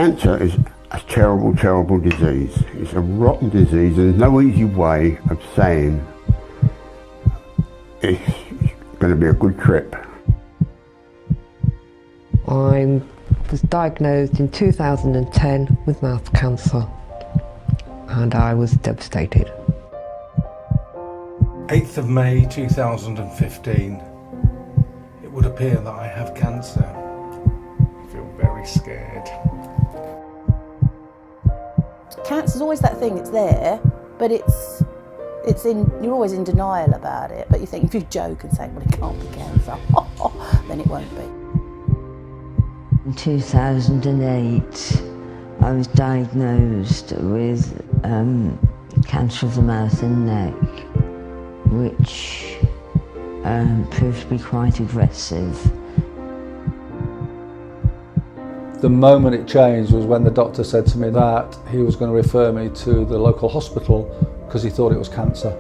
Cancer is a terrible, terrible disease. It's a rotten disease. There's no easy way of saying it's going to be a good trip. I was diagnosed in 2010 with mouth cancer, and I was devastated. 8th of May 2015. It would appear that I have cancer. I feel very scared. Cancer's always that thing, it's there, but you're always in denial about it. But you think, if you joke and say, well, it can't be cancer, then it won't be. In 2008, I was diagnosed with cancer of the mouth and neck, which proved to be quite aggressive. The moment it changed was when the doctor said to me that he was going to refer me to the local hospital because he thought it was cancer.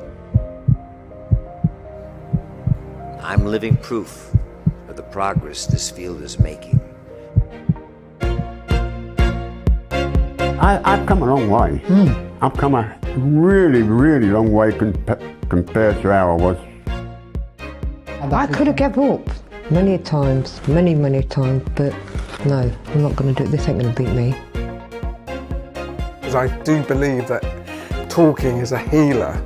I'm living proof of the progress this field is making. I've come a long way. I've come a really, really long way compared to how I was. I could have given up many times, many times, but no, I'm not going to do it. This ain't going to beat me. Because I do believe that talking is a healer,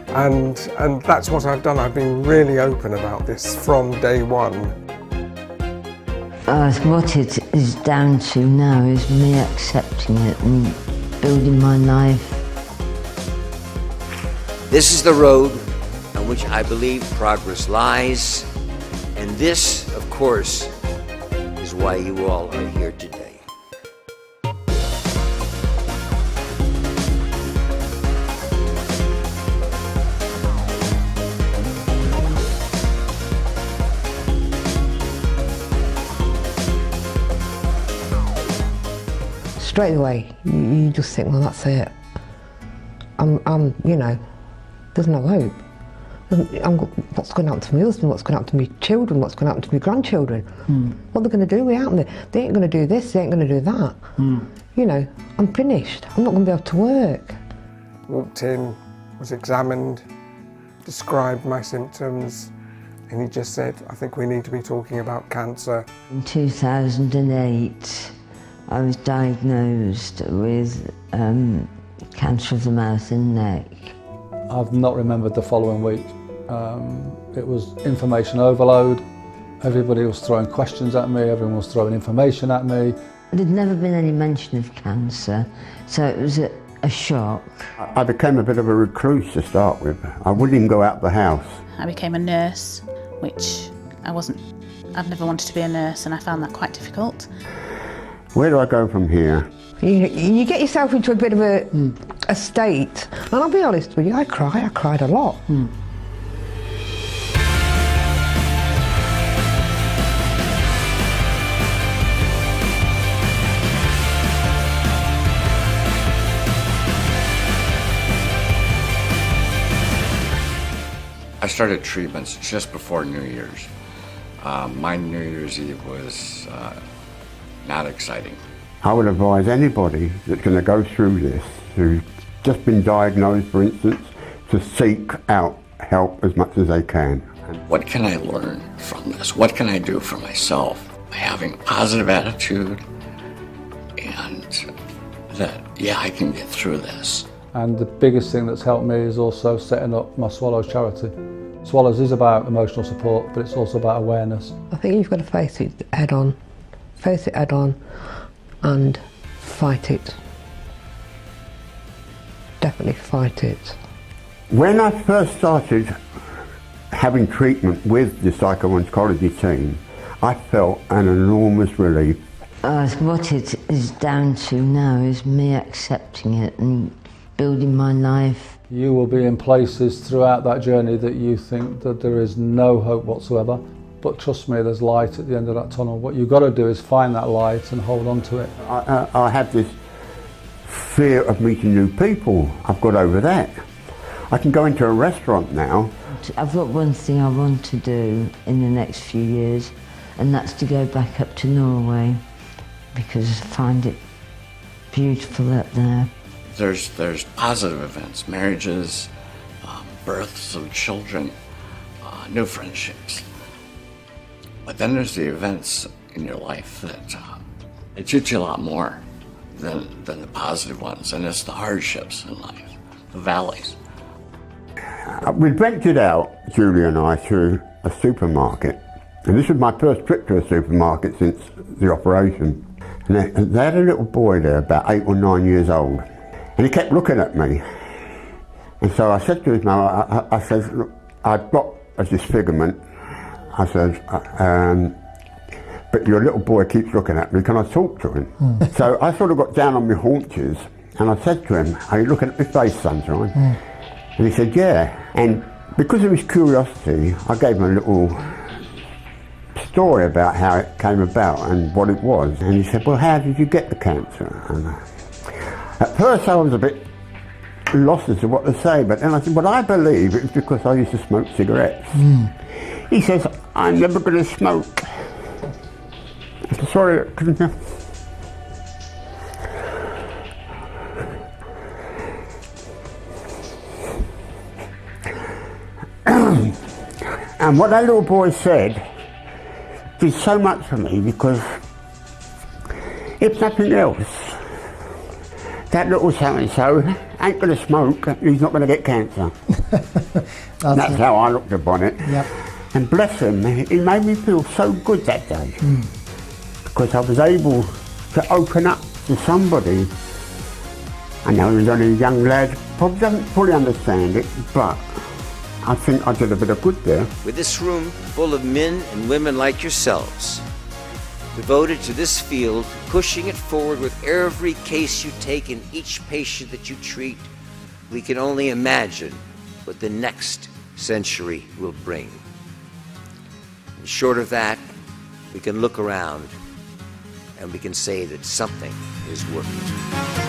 and that's what I've done. I've been really open about this from day one. What it is down to now is me accepting it and building my life. This is the road on which I believe progress lies, and this, of course, is why you all are here today. Straight away, you just think, well, that's it. You know, there's no hope. What's going to happen to my husband? What's going to happen to my children? What's going to happen to my grandchildren? What are they going to do without me? They ain't going to do this, they ain't going to do that. You know, I'm finished. I'm not going to be able to work. Walked in, was examined, described my symptoms, and he just said, I think we need to be talking about cancer. In 2008, I was diagnosed with cancer of the mouth and neck. I've not remembered the following week. It was information overload. Everybody was throwing questions at me, everyone was throwing information at me. There'd never been any mention of cancer, so it was a shock. I became a bit of a recluse to start with. I wouldn't even go out the house. I became a nurse, which I've never wanted to be a nurse, and I found that quite difficult. Where do I go from here? You get yourself into a bit of a state, and I'll be honest with you, I cried a lot. I started treatments just before New Year's. My New Year's Eve was not exciting. I would advise anybody that's going to go through this, who's just been diagnosed, for instance, to seek out help as much as they can. What can I learn from this? What can I do for myself? Having a positive attitude and that, yeah, I can get through this. And the biggest thing that's helped me is also setting up my Swallows charity. Swallows is about emotional support, but it's also about awareness. I think you've got to face it head on and fight it. Definitely fight it. When I first started having treatment with the psycho-oncology team, I felt an enormous relief. What it is down to now is me accepting it and building my life. You will be in places throughout that journey that you think that there is no hope whatsoever. But trust me, there's light at the end of that tunnel. What you've got to do is find that light and hold on to it. I had this fear of meeting new people. I've got over that. I can go into a restaurant now. I've got one thing I want to do in the next few years, and that's to go back up to Norway, because I find it beautiful up there. There's positive events, marriages, births of children, new friendships. But then there's the events in your life that it teach you a lot more than the positive ones, and it's the hardships in life, the valleys. We ventured out, Julie and I, to a supermarket. And this was my first trip to a supermarket since the operation. And they had a little boy there, about 8 or 9 years old. And he kept looking at me. And so I said to his mum, I said, look, I've got a disfigurement. I said, but your little boy keeps looking at me, can I talk to him? So I sort of got down on my haunches and I said to him, are you looking at my face, sunshine? And he said, yeah. And because of his curiosity, I gave him a little story about how it came about and what it was. And he said, well, how did you get the cancer? And at first I was a bit lost as to what to say, but then I said, well, I believe it was because I used to smoke cigarettes. He says, I'm never going to smoke. I said, sorry, and what that little boy said did so much for me, because if nothing else, that little so-and-so ain't going to smoke, he's not going to get cancer. That's how I looked upon it. Yep. And bless him, he made me feel so good that day, because I was able to open up to somebody. I know he was only a young lad, probably doesn't fully understand it, but I think I did a bit of good there. With this room full of men and women like yourselves, devoted to this field, pushing it forward with every case you take and each patient that you treat, we can only imagine what the next century will bring. And short of that, we can look around and we can say that something is working.